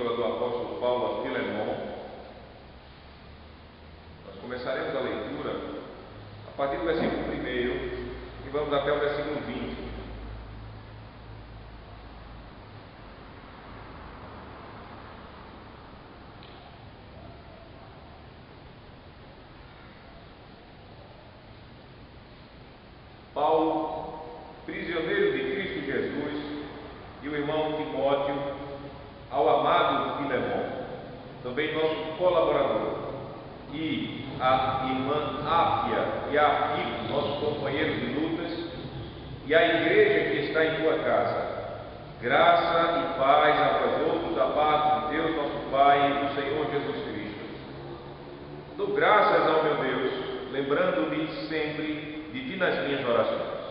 Epístola do Apóstolo Paulo a Filemon. Nós começaremos a leitura a partir do versículo 1 e vamos até o versículo 20. Paulo, prisioneiro de Cristo Jesus, e o irmão Timóteo, ao amado Filemon, também nosso colaborador, e a irmã Áfia e a Arquipo, nosso companheiro de lutas, e a igreja que está em tua casa. Graça e paz a vós outros, da parte de Deus nosso Pai e do Senhor Jesus Cristo. Dou graças ao meu Deus, lembrando-me sempre de ti nas minhas orações,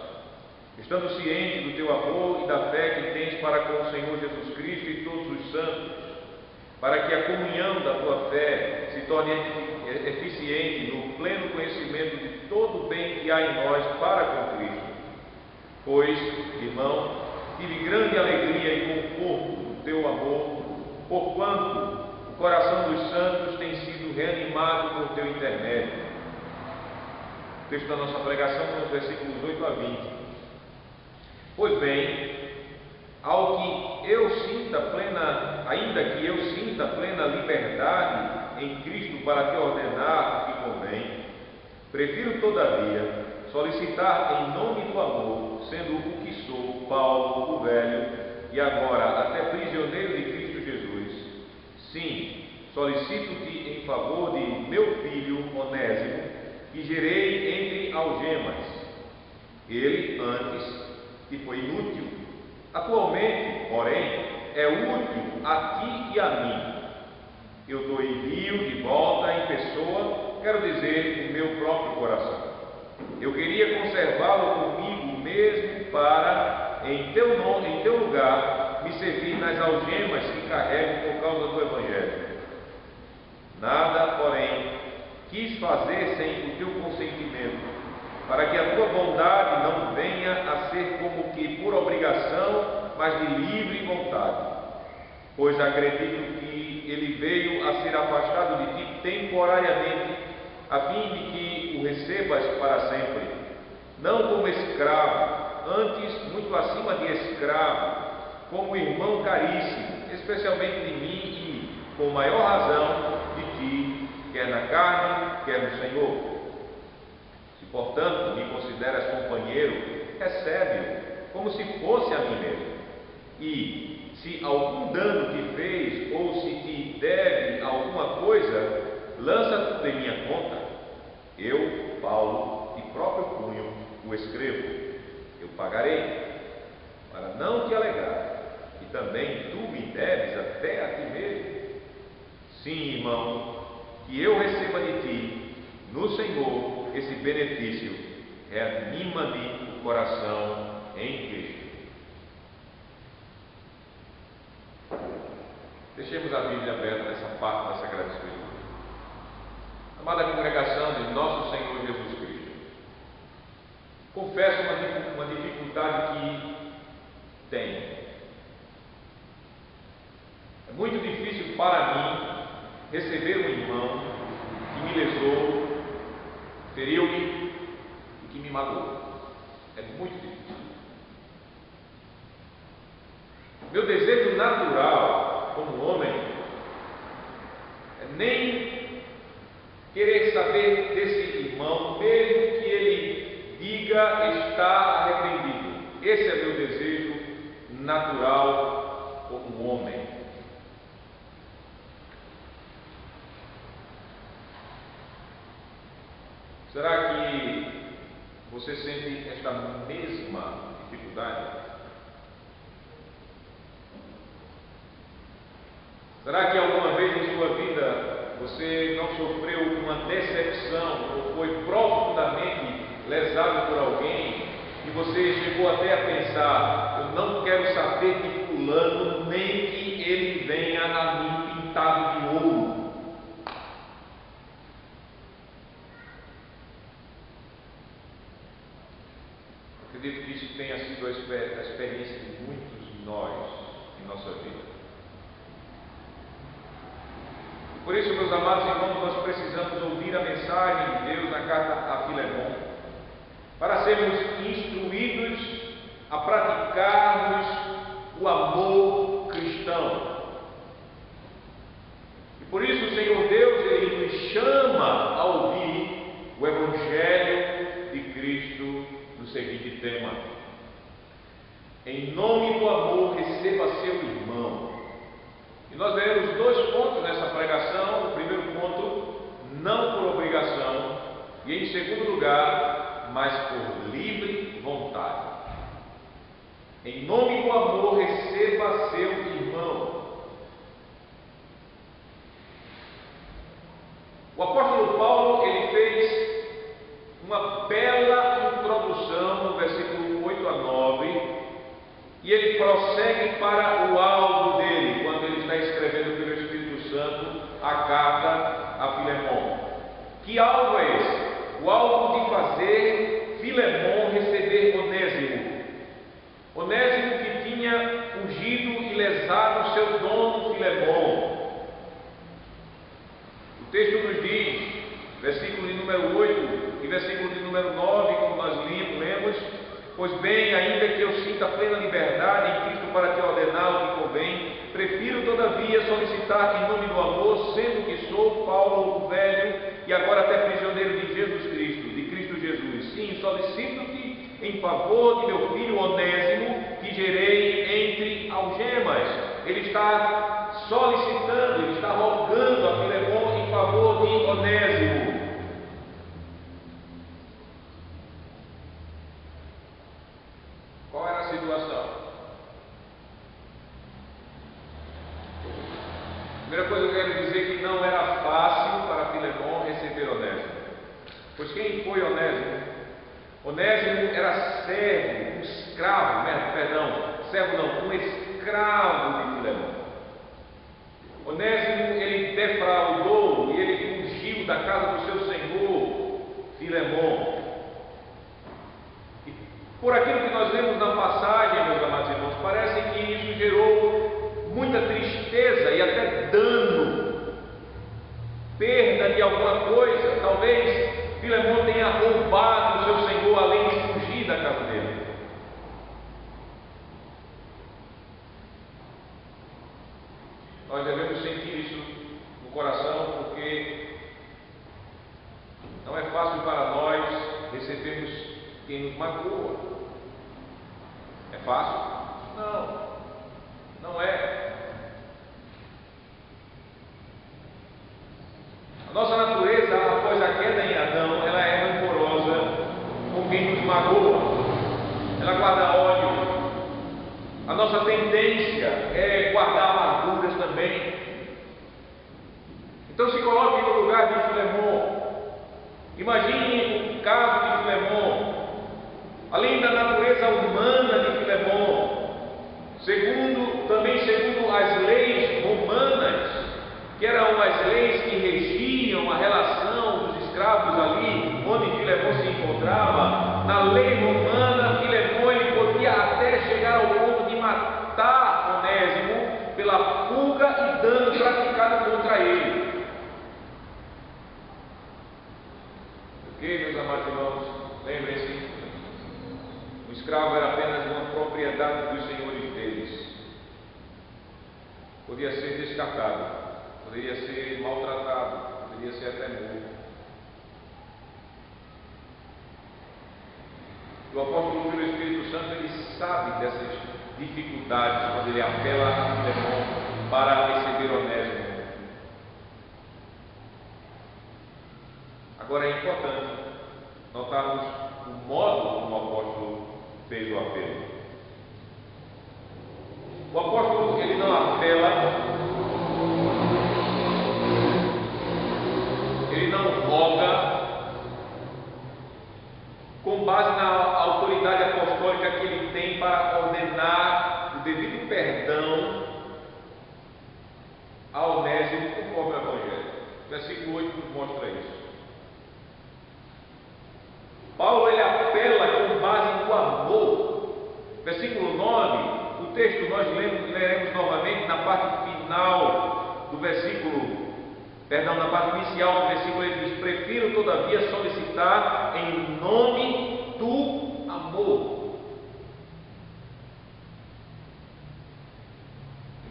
estando ciente do teu amor e da fé que tens para com o Senhor Jesus Cristo e todos os santos, para que a comunhão da tua fé se torne eficiente no pleno conhecimento de todo o bem que há em nós para com Cristo. Pois, irmão, tive grande alegria e conforto do teu amor, porquanto o coração dos santos tem sido reanimado por teu intermédio. O texto da nossa pregação nos versículos 8 a 20. Pois bem, ainda que eu sinta plena liberdade em Cristo para te ordenar o que convém, prefiro todavia solicitar em nome do amor, sendo o que sou, Paulo, o velho, e agora até prisioneiro de Cristo Jesus. Sim, solicito-te em favor de meu filho Onésimo, que gerei entre algemas. Ele antes que foi inútil, atualmente, porém, é útil a ti e a mim. Eu te envio de volta em pessoa, quero dizer, o meu próprio coração. Eu queria conservá-lo comigo mesmo para, em teu lugar, me servir nas algemas que carrego por causa do Evangelho. Nada, porém, quis fazer sem o teu consentimento, para que a tua bondade não venha a ser como que por obrigação, mas de livre vontade. Pois acredito que ele veio a ser afastado de ti temporariamente, a fim de que o recebas para sempre, não como escravo, antes muito acima de escravo, como irmão caríssimo, especialmente de mim e, com maior razão, de ti, quer na carne, quer no Senhor. Portanto, me consideras companheiro, recebe-o, como se fosse a mim mesmo. E, se algum dano te fez, ou se te deve alguma coisa, lança tudo em minha conta. Eu, Paulo, de próprio punho, o escrevo. Eu pagarei, para não te alegar, e também tu me deves até a ti mesmo. Sim, irmão, que eu receba de ti, no Senhor, esse benefício, reanima-me o coração em Cristo. Deixemos a Bíblia aberta nessa parte da Sagrada Escritura. Amada congregação de nosso Senhor Jesus Cristo, confesso uma dificuldade que tenho. É muito difícil para mim receber um irmão que me lesou, feriu-me e que me magoou. É muito difícil. Meu desejo natural como homem é nem querer saber desse irmão, mesmo que ele diga estar arrependido. Esse é meu desejo natural como homem. Será que você sente esta mesma dificuldade? Será que alguma vez em sua vida você não sofreu uma decepção ou foi profundamente lesado por alguém e você chegou até a pensar: eu não quero saber de fulano, nem que ele venha a mim pintado de ouro? Acredito que isso tenha sido a experiência de muitos de nós em nossa vida. por isso, meus amados irmãos, nós precisamos ouvir a mensagem de Deus na carta a Filemão, para sermos instruídos a praticarmos o amor cristão. E por isso o Senhor Deus, Ele nos chama a ouvir o Evangelho de Cristo no seguinte tema: em nome do amor, receba seu irmão. E nós veremos dois pontos nessa pregação. O primeiro ponto, não por obrigação, e em segundo lugar, mas por livre vontade. Em nome do amor, receba seu irmão. O apóstolo Paulo, ele fez uma bela introdução no versículo 8 a 9, e ele prossegue para o alvo dele, quando ele está escrevendo pelo Espírito Santo a carta a Filemão. Que alvo é esse? O alvo de fazer Filemão receber Onésimo. Onésimo que tinha fugido e lesado seu dono Filemão. O texto nos diz, versículo de número 8 e versículo de número 9, como nós lemos: pois bem, ainda que eu sinta plena liberdade em Cristo para te ordenar o que convém, prefiro todavia solicitar em nome do amor, sendo que sou Paulo o velho e agora até prisioneiro de Jesus Cristo, de Cristo Jesus. Sim, solicito-te em favor de meu filho Onésimo, que gerei entre algemas. Ele está solicitando, ele está rogando a Filemão em favor de Onésimo. Qual era a situação? Primeira coisa que eu quero dizer é que não era fácil para Filemão receber Onésimo. Pois quem foi Onésimo? Onésimo era servo, um escravo, um escravo de Filemão. Onésimo, ele defraudou e ele fugiu da casa do seu senhor, Filemão. Por aquilo que nós lemos na passagem, meus amados irmãos, parece que isso gerou muita tristeza e até dano, perda de alguma coisa. Talvez Filemão tenha roubado o seu senhor, além de fugir da casa dele. Nós devemos sentir isso no coração, porque não é fácil para nós recebermos quem nos magoa. É fácil? Não, não é. A nossa natureza, após a queda em Adão, ela é rancorosa com quem nos magoa. Ela guarda ódio. A nossa tendência é guardar amarguras também. Então se coloque no lugar de Filemão. Imagine o caso de Filemão. Além da natureza humana de Filemão, também segundo as leis romanas, que eram as leis que regiam a relação dos escravos ali, onde Filemão se encontrava, na lei romana, Filemão ele podia até chegar ao ponto de matar Onésimo pela fuga e dano praticado contra ele. Ok, meus amados irmãos, lembrem-se, o escravo era apenas uma propriedade dos senhores deles. Podia ser descartado, poderia ser maltratado, poderia ser até morto. O apóstolo pelo Espírito Santo, ele sabe dessas dificuldades quando ele apela a Filemão para receber Onésimo. Agora é importante notarmos o modo como o apóstolo fez o apelo. O apóstolo, ele não apela, ele não roga com base na autoridade apostólica que ele tem para ordenar o devido perdão a Onésimo conforme o Evangelho. Versículo 8 nos mostra isso. Paulo ele apela com base no amor. Versículo 9, o texto nós leremos novamente na parte final do versículo Perdão, na parte inicial do versículo ele diz: prefiro todavia solicitar em nome do amor.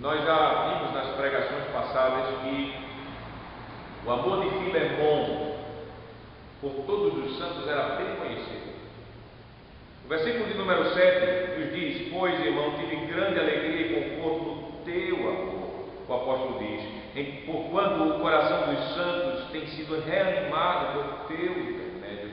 Nós já vimos nas pregações passadas que o amor de Filemon por todos os santos era bem conhecido. O versículo de número 7 nos diz: pois, irmão, tive grande alegria e conforto no teu amor. O apóstolo diz: porquanto o coração dos santos tem sido reanimado por teu intermédio.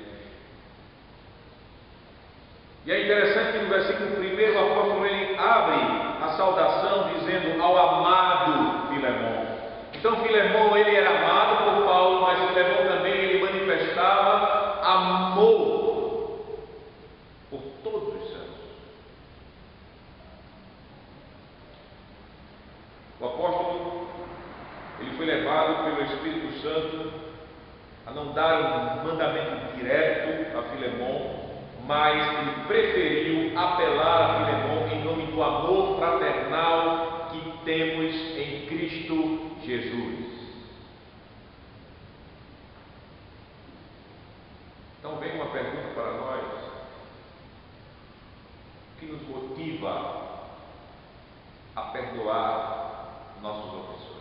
E é interessante que no versículo 1 o apóstolo ele abre a saudação dizendo: ao amado Filemon. Então Filemon ele era amado por Paulo, mas Filemon também ele manifestava amor por todos os santos. O apóstolo ele foi levado pelo Espírito Santo a não dar um mandamento direto a Filemon, mas ele preferiu apelar a Filemon em nome do amor fraternal que temos em Cristo Jesus. Então vem uma pergunta para nós: o que nos motiva a perdoar nossos ofensores?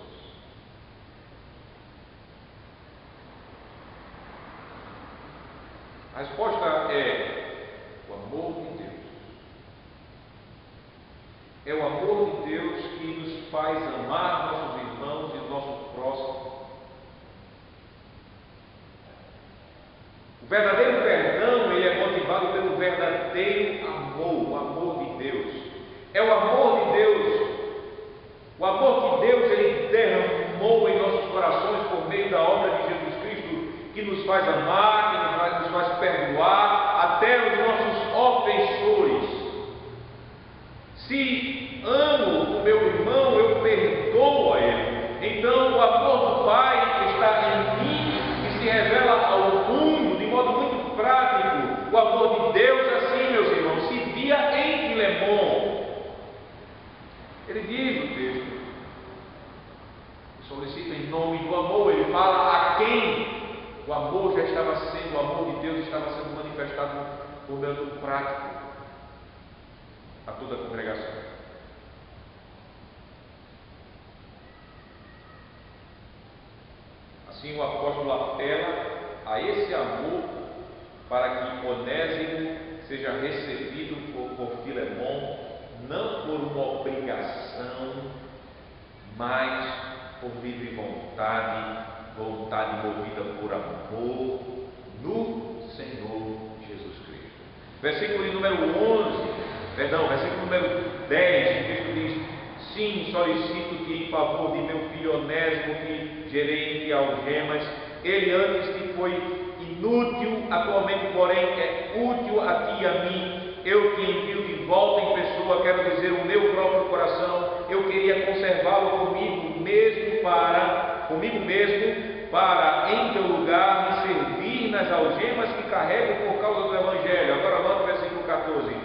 A resposta é o amor de Deus. É o amor de Deus que nos faz amar nossos irmãos e nossos próximos. O verdadeiro perdão ele é motivado pelo verdadeiro amor, o amor de Deus. É o amor de Deus, o amor que Deus ele derramou em nossos corações por meio da obra de Jesus Cristo, que nos faz amar, que nos faz perdoar até os nossos ofensores. Se amo o meu irmão, eu perdoo a ele. Então o amor do Pai está em mim e se revela ao mundo de modo muito prático. O amor de Deus, assim, meus irmãos, se via em Filemon. Ele diz no texto, solicita em nome do amor, ele fala a quem o amor já estava sendo, o amor de Deus estava sendo manifestado por meio prático a toda a congregação. Assim o apóstolo apela a esse amor para que Onésimo seja recebido por Filemon, não por uma obrigação, mas por livre vontade movida por amor no Senhor Jesus Cristo. Versículo número 10, o texto diz: sim, solicito que em favor de meu filho Onésimo, que gerei entre algemas, ele antes que foi inútil, atualmente porém é útil a ti e a mim, eu que envio de volta em pessoa, quero dizer o meu próprio coração, eu queria conservá-lo comigo mesmo para em teu lugar me servir nas algemas que carrego por causa do Evangelho. Agora nota o versículo 14: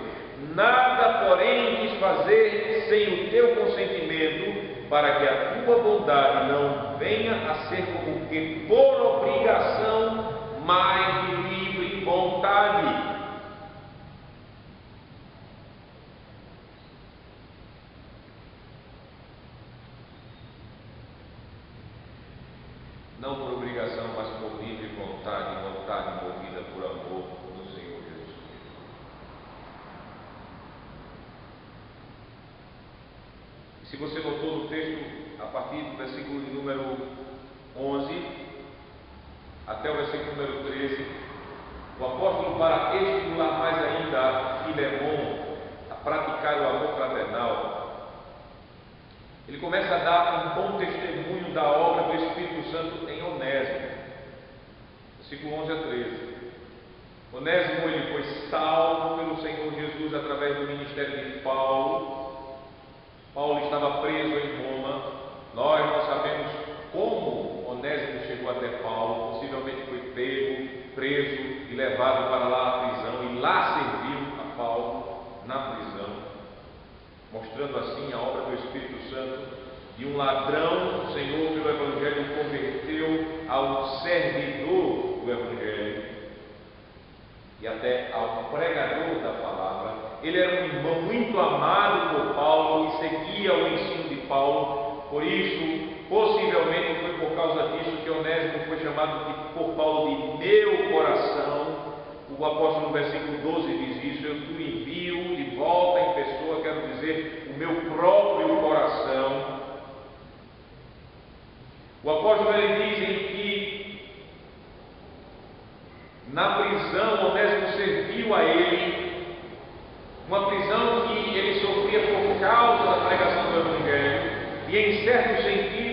nada porém quis fazer sem o teu consentimento, para que a tua bondade não venha a ser como que por obrigação, mas de livre vontade. Não por obrigação, mas por livre vontade movida por amor no Senhor Jesus Cristo. E se você notou no texto, a partir do versículo de número 11 até o versículo número 13, o apóstolo, para estimular mais ainda a Filemon a praticar o amor fraternal, ele começa a dar um bom testemunho da obra do Espírito Santo em Onésimo. Versículo 11 a 13. Onésimo ele foi salvo pelo Senhor Jesus através do ministério de Paulo. Paulo estava preso em Roma. Nós não sabemos como Onésimo chegou até Paulo. Possivelmente foi pego, preso e levado para lá à prisão. E lá serviu a Paulo na prisão, mostrando assim a obra do Espírito Santo. E um ladrão, o Senhor pelo Evangelho o converteu e até ao pregador da palavra. Ele era um irmão muito amado por Paulo e seguia o ensino de Paulo. Por isso, possivelmente foi por causa disso que Onésimo foi chamado por Paulo de meu coração. O apóstolo no versículo 12 diz isso: eu te envio de volta em pessoa, quero dizer, o meu próprio coração. O apóstolo ele diz em que na prisão Onésimo serviu a ele, uma prisão que ele sofria por causa da pregação do Evangelho, e em certo sentido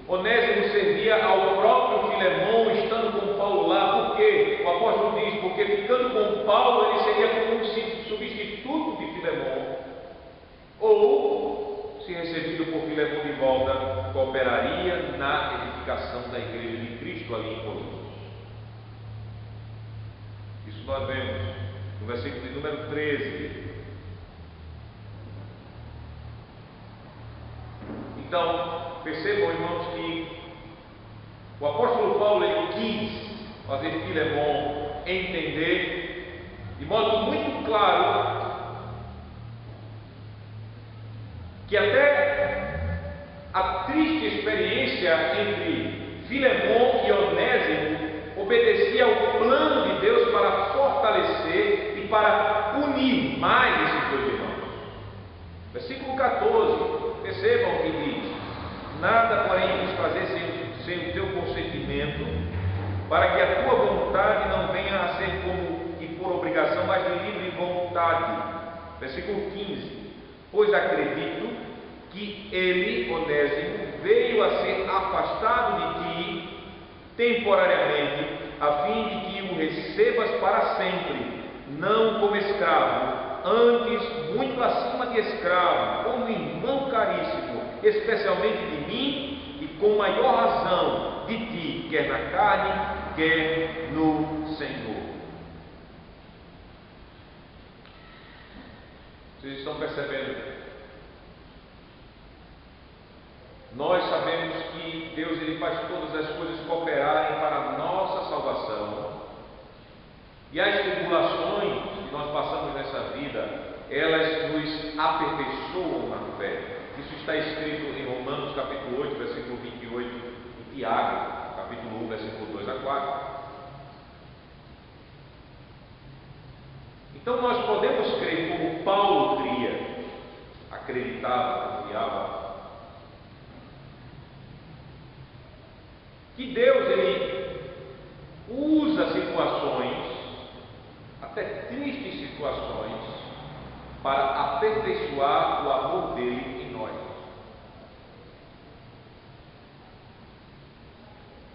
Onésimo servia ao próprio Filemão estando com Paulo lá. Por quê? O apóstolo diz: porque ficando com Paulo ele seria como um substituto de Filemão, ou, se recebido por Filemão de volta, cooperaria na edificação da igreja de Cristo ali em Corinto. Isso nós vemos no versículo de número 13. Então, percebam, irmãos, que o apóstolo Paulo ele quis fazer Filemão entender de modo muito claro que até a triste experiência entre Filemão e Onésimo obedecia ao plano de Deus para fortalecer e para unir mais esses dois irmãos. Versículo 14, percebam o que diz: nada, porém, quis fazer sem o teu consentimento, para que a tua vontade não venha a ser como que por obrigação, mas de livre vontade. Versículo 15: pois acredito que ele, Onésimo, veio a ser afastado de ti temporariamente, a fim de que o recebas para sempre, não como escravo, antes muito acima de escravo, como irmão caríssimo, especialmente de mim, e com maior razão de ti, quer na carne, quer no Senhor. Vocês estão percebendo? Nós sabemos que Deus ele faz todas as coisas cooperarem para a nossa salvação, e as tribulações que nós passamos nessa vida, elas nos aperfeiçoam na fé. Isso está escrito em Romanos capítulo 8, versículo 28, e Tiago, capítulo 1, versículo 2 a 4. Então nós podemos crer como Paulo cria, acreditava, confiava, que Deus ele usa situações, até tristes situações, para aperfeiçoar o amor dele em nós.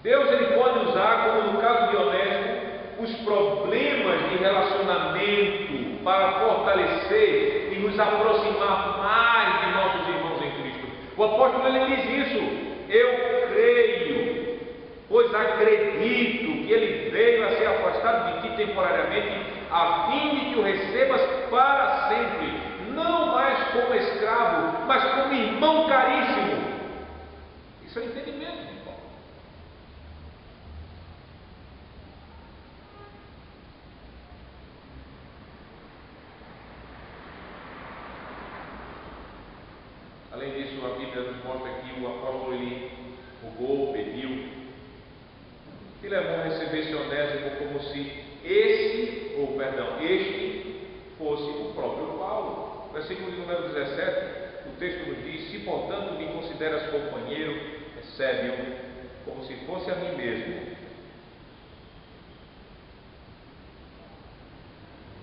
Deus ele pode usar, como no caso de Onésimo, os problemas de relacionamento para fortalecer e nos aproximar mais de nossos irmãos em Cristo. O apóstolo ele diz isso: eu creio, pois acredito que ele veio a ser afastado de ti temporariamente, a fim de que o recebas para sempre, não mais como escravo, mas como irmão caríssimo. Isso é o entendimento de Paulo. Além disso, a Bíblia nos mostra que o apóstolo ele rogou, pediu Filemão recebesse Onésimo como se este fosse o próprio Paulo. Versículo de número 17, o texto nos diz: se portanto me consideras companheiro, recebe-o como se fosse a mim mesmo.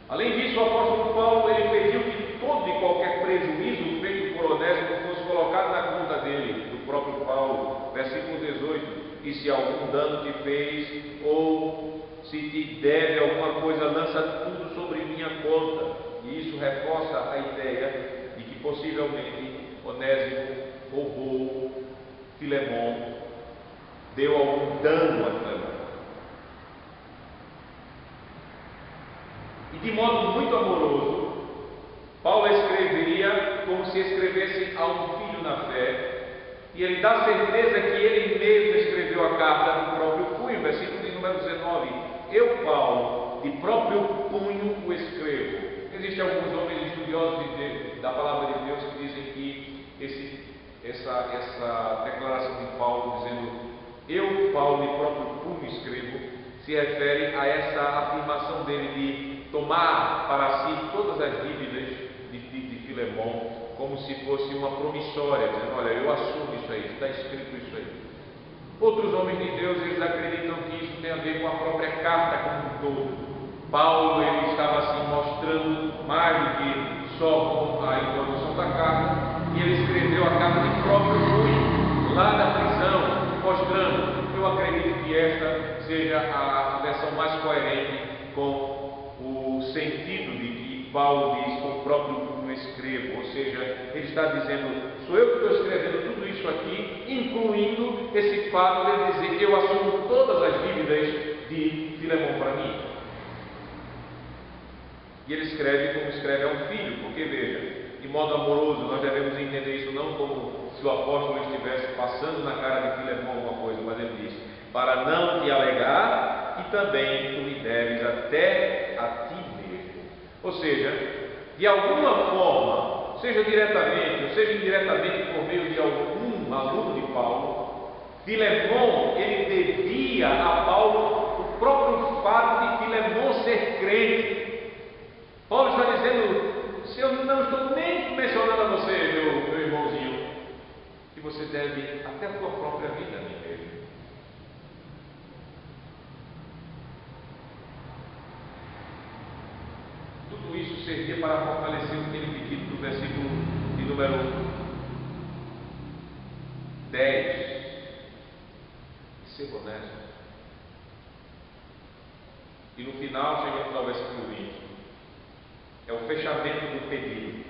Além disso, o apóstolo Paulo ele pediu que todo e qualquer prejuízo feito por Onésimo fosse colocado na conta dele, do próprio Paulo. Versículo 18: e se algum dano te fez, ou se te deve alguma coisa, lança tudo sobre minha conta. E isso reforça a ideia de que possivelmente Onésimo roubou Filemão, deu algum dano a Filemão. E de modo muito amoroso, Paulo escreveria como se escrevesse a um filho na fé, e ele dá certeza que ele mesmo escreveu a carta do próprio punho. Versículo de número 19: eu, Paulo, de próprio essa declaração de Paulo dizendo: eu, Paulo, de próprio punho escrevo, se refere a essa afirmação dele de tomar para si todas as dívidas de Filemon, como se fosse uma promissória, dizendo: olha, eu assumo isso aí, está escrito isso aí. Outros homens de Deus, eles acreditam que isso tem a ver com a própria carta como um todo. Paulo, ele estava assim mostrando mais do que só com a introdução da carta, e ele escreveu a carta de próprio punho, lá da prisão, mostrando. Eu acredito que esta seja a versão mais coerente com o sentido de que Paulo diz: com o próprio punho escrevo, ou seja, ele está dizendo: sou eu que estou escrevendo tudo isso aqui, incluindo esse fato de ele dizer que eu assumo todas as dívidas de Filemon para mim. E ele escreve como escreve a um filho, porque veja, de modo amoroso, nós devemos entender isso não como se o apóstolo estivesse passando na cara de Filemon alguma coisa, mas ele diz: para não te alegar, e também tu me deves até a ti mesmo. Ou seja, de alguma forma, seja diretamente ou seja indiretamente por meio de algum aluno de Paulo, Filemon, ele devia a Paulo o próprio fato de Filemon ser crente. Paulo está dizendo: se eu não estou nem mencionando a você, meu irmãozinho, que você deve até a tua própria vida a mim mesmo. Tudo isso servia para fortalecer aquele pedido do versículo de número 10. E ser honesto. E no final chegamos ao versículo 20. É o fechamento do pedido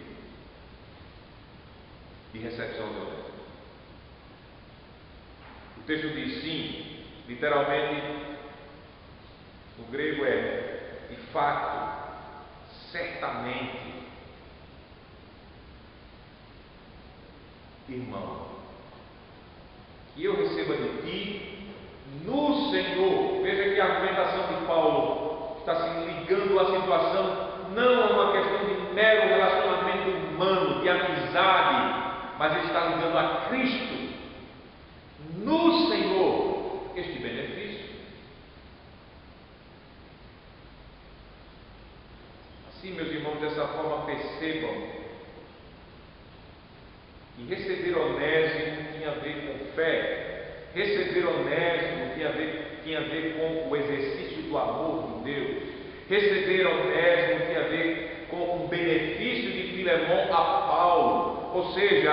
de recepção do honesto. O texto diz: sim, literalmente, no grego é de fato, certamente, irmão, que eu receba de ti no Senhor. Veja que a argumentação de Paulo está se ligando à situação, não a uma questão de mero relacionamento humano, de amizade, mas ele está ligando a Cristo, no Senhor, este benefício. Assim, meus irmãos, dessa forma percebam que receber Onésimo tinha a ver com fé, receber Onésimo tinha a ver com o exercício do amor de Deus, receber Onésimo tinha a ver com o benefício de Filemon a Paulo, ou seja,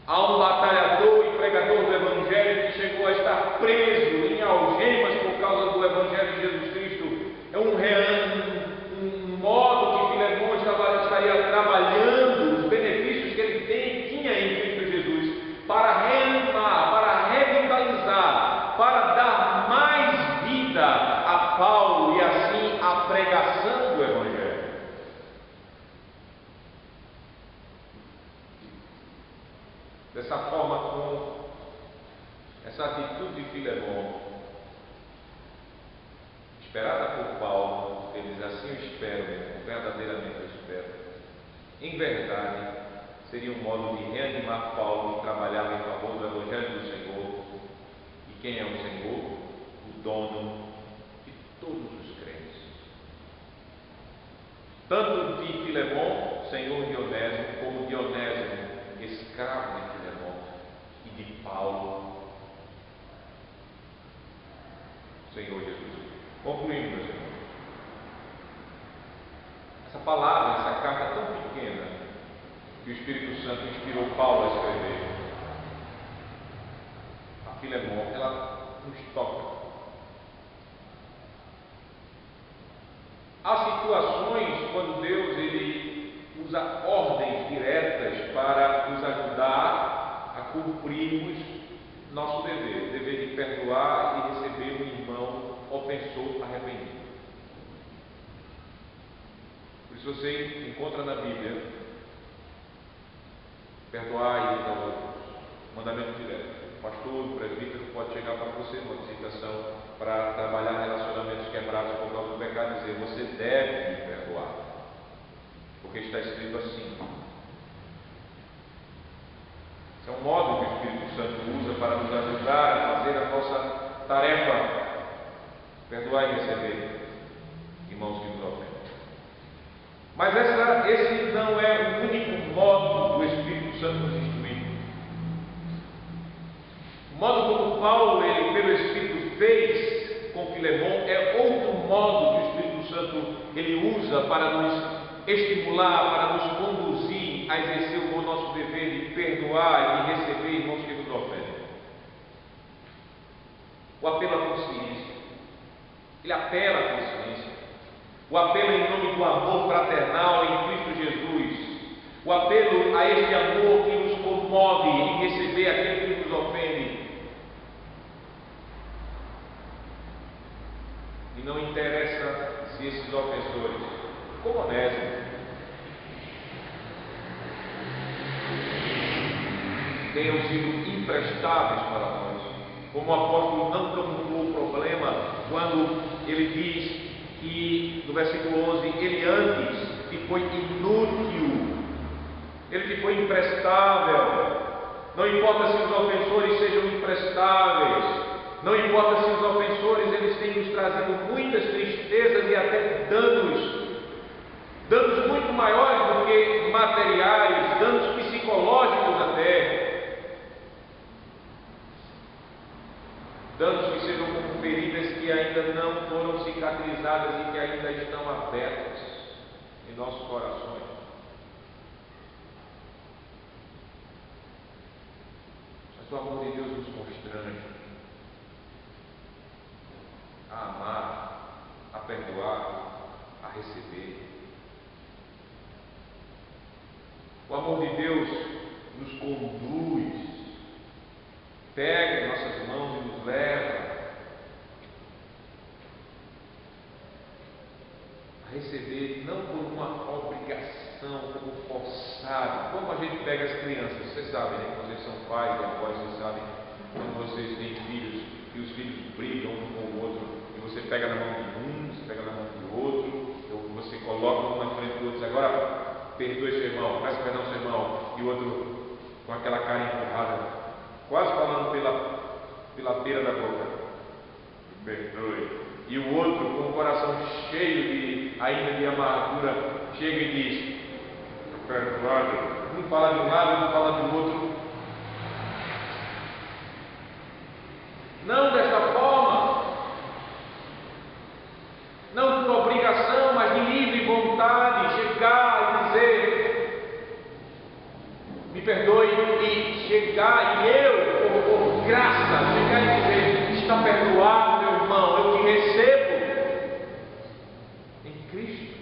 há um batalhador e pregador do Evangelho que chegou a estar preso em algemas por causa do Evangelho de Jesus Cristo. É um modo que Filemon estaria trabalhando os benefícios que ele tinha em Cristo Jesus para reanimar, para revitalizar, para dar mais vida a Paulo e assim a pregação do Evangelho. Dessa forma, com essa atitude de Filemon, esperada por Paulo, ele diz: assim eu espero, verdadeiramente eu espero. Em verdade, seria um modo de reanimar Paulo e trabalhar em favor do Evangelho do Senhor. E quem é o Senhor? O dono de todos os crentes. Tanto de Filemon, senhor de Onésimo, como de Onésimo, escravo de Filemon, e de Paulo, Senhor Jesus. Concluindo, meus irmãos, essa palavra, essa carta tão pequena que o Espírito Santo inspirou Paulo a escrever a Filemon, ela nos toca. Há situações quando Deus ele usa ordens diretas para nos ajudar a cumprirmos nosso dever, o dever de perdoar e receber um irmão ofensor arrependido. Por isso você encontra na Bíblia: perdoai uns aos outros, mandamento direto. O pastor, o presbítero pode chegar para você numa visitação para trabalhar relacionamentos quebrados por causa do pecado e dizer: você deve me perdoar, porque está escrito assim. É um modo que o Espírito Santo usa para nos ajudar a fazer a nossa tarefa. Perdoar e receber, irmãos que nos ofendem. Mas esse não é o único modo do Espírito Santo nos instruir. O modo como Paulo, ele pelo Espírito fez com Filemon, é outro modo que o Espírito Santo ele usa para nos estimular, para nos conduzir a exercer o nosso dever de perdoar e de receber irmãos que nos ofendem. O apelo à consciência. Ele apela à consciência. O apelo em nome do amor fraternal em Cristo Jesus. O apelo a este amor que nos comove em receber aquele que nos ofende. E não interessa se esses ofensores, como Onésimo, tenham sido imprestáveis para nós. Como o apóstolo não camuflou o problema quando ele diz que, no versículo 11, ele antes te foi inútil, ele te foi imprestável. Não importa se os ofensores sejam imprestáveis, não importa se os ofensores eles têm nos trazido muitas tristezas e até danos muito maiores do que materiais, danos psicológicos até. Danos que sejam como feridas que ainda não foram cicatrizadas e que ainda estão abertas em nossos corações. Mas o amor de Deus nos constrange a amar, a perdoar, a receber. O amor de Deus nos conduz, pega em nossas mãos e nos leva a receber, não por uma obrigação, como forçado, como a gente pega as crianças. Vocês sabem, né? Quando vocês são pais e avós, vocês sabem, quando vocês têm filhos e os filhos brigam um com o outro, e você pega na mão de um, você pega na mão do outro, ou você coloca um na frente do outro, diz, agora perdoe seu irmão, faz perdão seu irmão, e o outro com aquela cara empurrada, quase falando pela beira da boca, me perdoe. E o outro, com o coração cheio ainda de amargura, chega e diz, perdoado. Um fala de um lado, um fala do outro. Não desta forma, não por obrigação, mas de livre vontade, chegar e dizer, me perdoe, e chegar, e eu, por graça, chegar e dizer, está perdoado, meu irmão, eu te recebo em Cristo,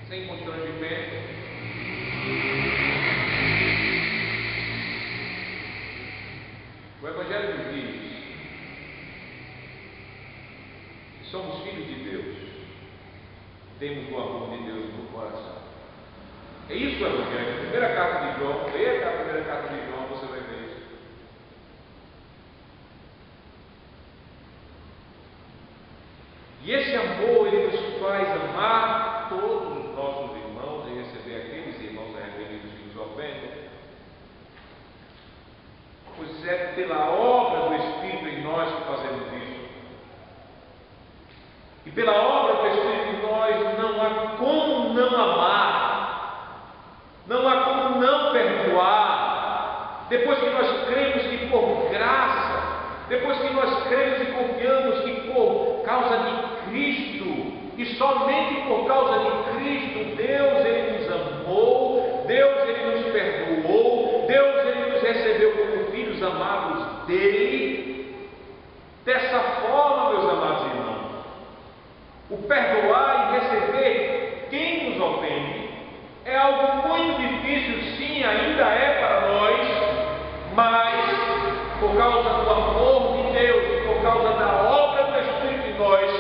sem constrangimento. O Evangelho nos diz que somos filhos de Deus, temos o amor de Deus no coração. É isso o Evangelho. A primeira carta de João, leia a primeira carta de João, você vai ver isso. E esse amor, ele nos faz amar todos os nossos irmãos e receber aqueles irmãos arrependidos que nos ofendem. Pois é pela obra do Espírito em nós que fazemos isso. E pela obra do Espírito em nós não há como não amar, não há como não perdoar. Depois que nós cremos que por graça, depois que nós cremos e confiamos que por causa de Cristo, e somente por causa de Cristo, Deus ele nos amou, Deus ele nos perdoou, Deus ele nos recebeu como filhos amados dele. Dessa forma, meus amados irmãos, o perdoar e receber quem nos ofende é algo muito difícil, sim, ainda é para nós, mas por causa do amor de Deus, por causa da obra do Espírito em nós,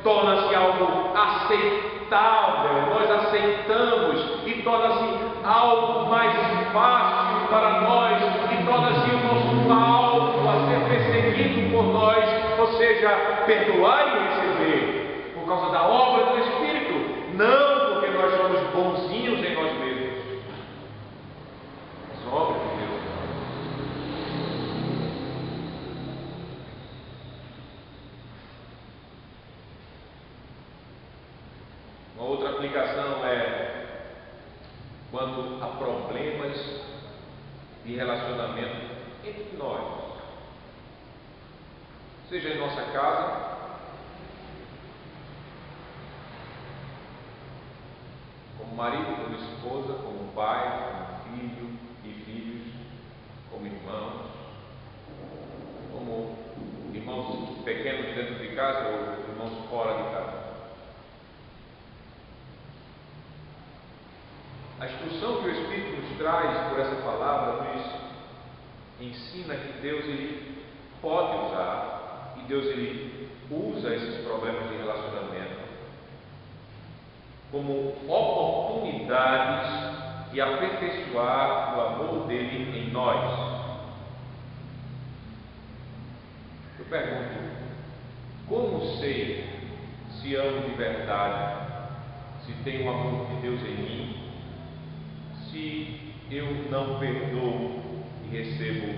torna-se algo aceitável, nós aceitamos e torna-se algo mais fácil para nós e torna-se o nosso alvo a ser perseguido por nós, ou seja, perdoar e receber, por causa da obra do Espírito, não porque nós somos bonzinhos em nós mesmos. Uma outra aplicação é quando há problemas de relacionamento entre nós, seja em nossa casa, como marido, como esposa, como pai, como filho e filhos, como irmãos, como irmãos pequenos dentro de casa ou irmãos fora de casa. A instrução que o Espírito nos traz por essa palavra nos ensina que Deus ele pode usar, e Deus ele usa esses problemas de relacionamento como oportunidades de aperfeiçoar o amor dele em nós. Eu pergunto, como sei se amo de verdade, se tenho o amor de Deus em mim, se eu não perdoo e recebo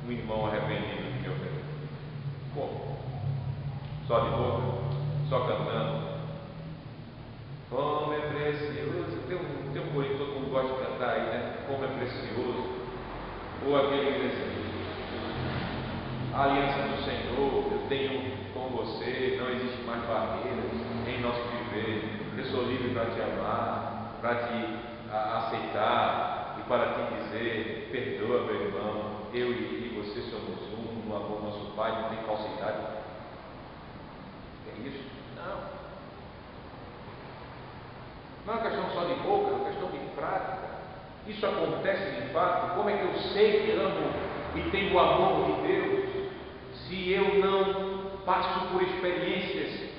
um irmão arrependido que me ofendeu? Como? Só de boca? Só cantando? Como é precioso! Tem um corinho que todo mundo gosta de cantar aí, né? Como é precioso! Ou aquele que diz assim: a aliança do Senhor, eu tenho com você, não existe mais barreiras em nosso viver, eu sou livre para te amar, para te aceitar e para te dizer: perdoa, meu irmão, eu e você somos um, no amor do nosso Pai, não tem falsidade. É isso? Não. Não é uma questão só de boca, é uma questão de prática. Isso acontece de fato. Como é que eu sei que amo e tenho o amor de Deus, se eu não passo por experiências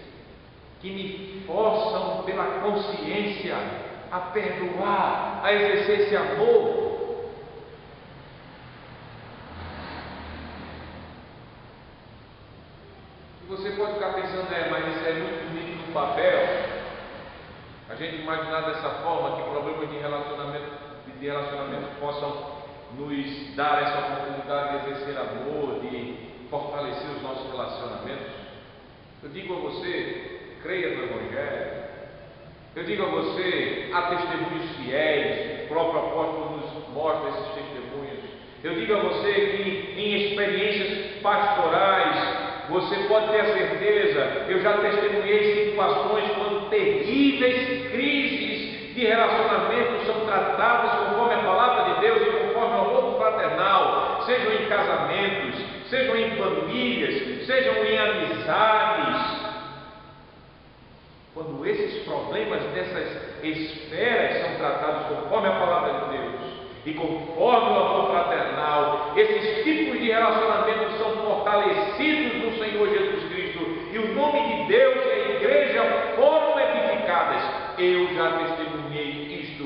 que me forçam pela consciência a perdoar, a exercer esse amor? E você pode ficar pensando: mas isso é muito bonito no papel. A gente imaginar dessa forma que problemas de relacionamento possam nos dar essa oportunidade de exercer amor, de fortalecer os nossos relacionamentos. Eu digo a você, creia no Evangelho. Eu digo a você, há testemunhos fiéis, o próprio apóstolo nos mostra esses testemunhos. Eu digo a você que em experiências pastorais, você pode ter a certeza, eu já testemunhei situações quando terríveis crises de relacionamento são tratadas conforme a palavra de Deus e conforme o amor fraternal, sejam em casamentos, sejam em famílias, sejam em amizades. Quando esses problemas dessas esferas são tratados conforme a palavra de Deus e conforme o amor fraternal, esses tipos de relacionamentos são fortalecidos no Senhor Jesus Cristo e o nome de Deus e a igreja foram edificadas. Eu já testemunhei isto,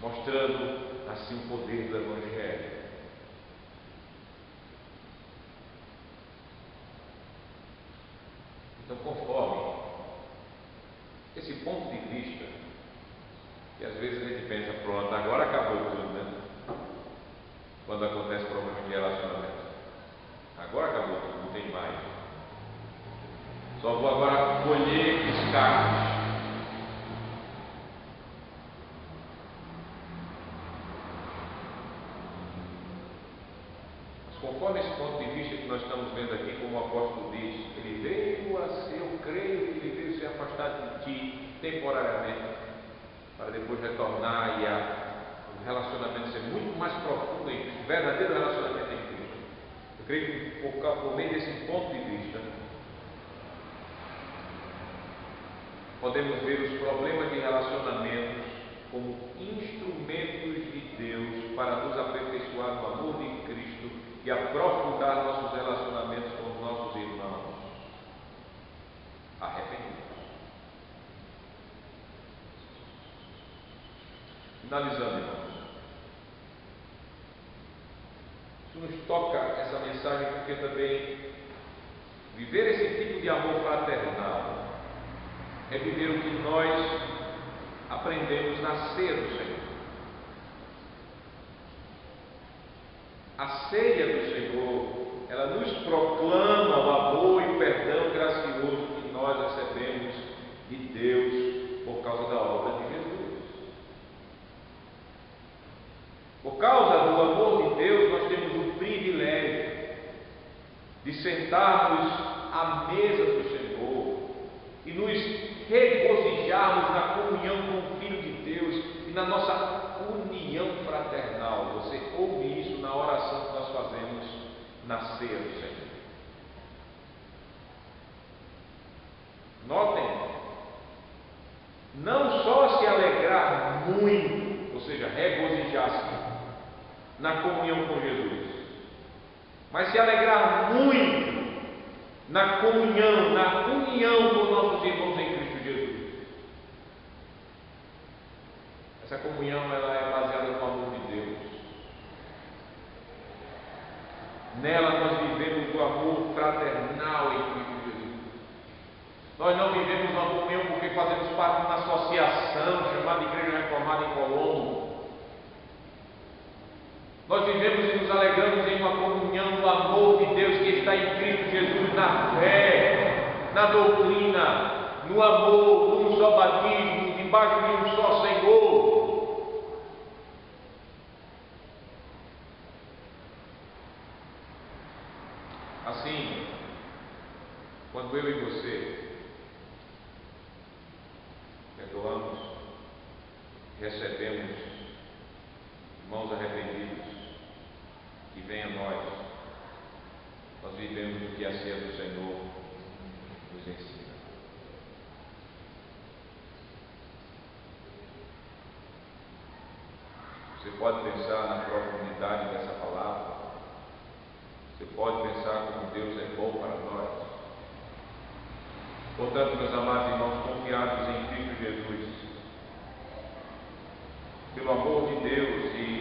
mostrando assim o poder do Evangelho. Então, conforme esse ponto de vista, que às vezes a gente pensa: pronto, agora acabou tudo, né? Quando acontece problema de relacionamento, agora acabou tudo, não tem mais, só vou agora colher os carros. Mas conforme esse ponto de vista que nós estamos vendo aqui, como o apóstolo diz, ele veio a ser, eu creio que ele veio se afastar de ti temporariamente, para depois retornar e o relacionamento ser muito mais profundo, o verdadeiro relacionamento em Cristo. Eu creio que por meio desse ponto de vista, podemos ver os problemas de relacionamentos como instrumentos de Deus para nos aperfeiçoar no amor de Cristo e aprofundar nossos relacionamentos com os nossos irmãos arrependidos. Finalizando, irmãos, isso nos toca essa mensagem, porque também viver esse tipo de amor fraternal é viver o que nós aprendemos na ceia do Senhor. A ceia do Senhor, ela nos proclama o amor e o perdão gracioso que nós recebemos causa da obra de Jesus. Por causa do amor de Deus, nós temos o privilégio de sentarmos à mesa do Senhor e nos regozijarmos na comunhão com o Filho de Deus e na nossa união fraternal. Você ouve isso na oração que nós fazemos na ceia do Senhor. Notem, não só se alegrar muito, ou seja, regozijar-se na comunhão com Jesus, mas se alegrar muito na comunhão, na união com nossos irmãos em Cristo Jesus. Essa comunhão ela é baseada no amor de Deus. Nela nós vivemos o amor fraternal em Cristo Jesus. Nós não vivemos uma comunhão porque fazemos parte de uma associação chamada Igreja Reformada em Colombo. Nós vivemos e nos alegramos em uma comunhão do amor de Deus que está em Cristo Jesus, na fé, na doutrina, no amor, num só batismo, debaixo de um só Senhor. Assim, quando eu e você perdoamos, recebemos irmãos arrependidos que vêm a nós vivemos o que a ceia do Senhor nos ensina. Você pode pensar na profundidade dessa palavra. Você pode pensar como Deus é bom para nós. Portanto, meus amados irmãos, confiados em Cristo Jesus, pelo amor de Deus e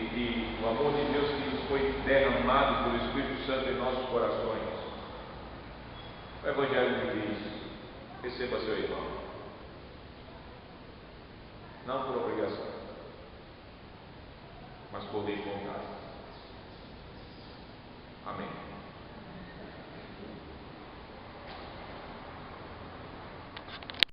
o amor de Deus que nos foi derramado pelo Espírito Santo em nossos corações, o Evangelho nos diz: receba seu irmão, não por obrigação, mas por livre vontade.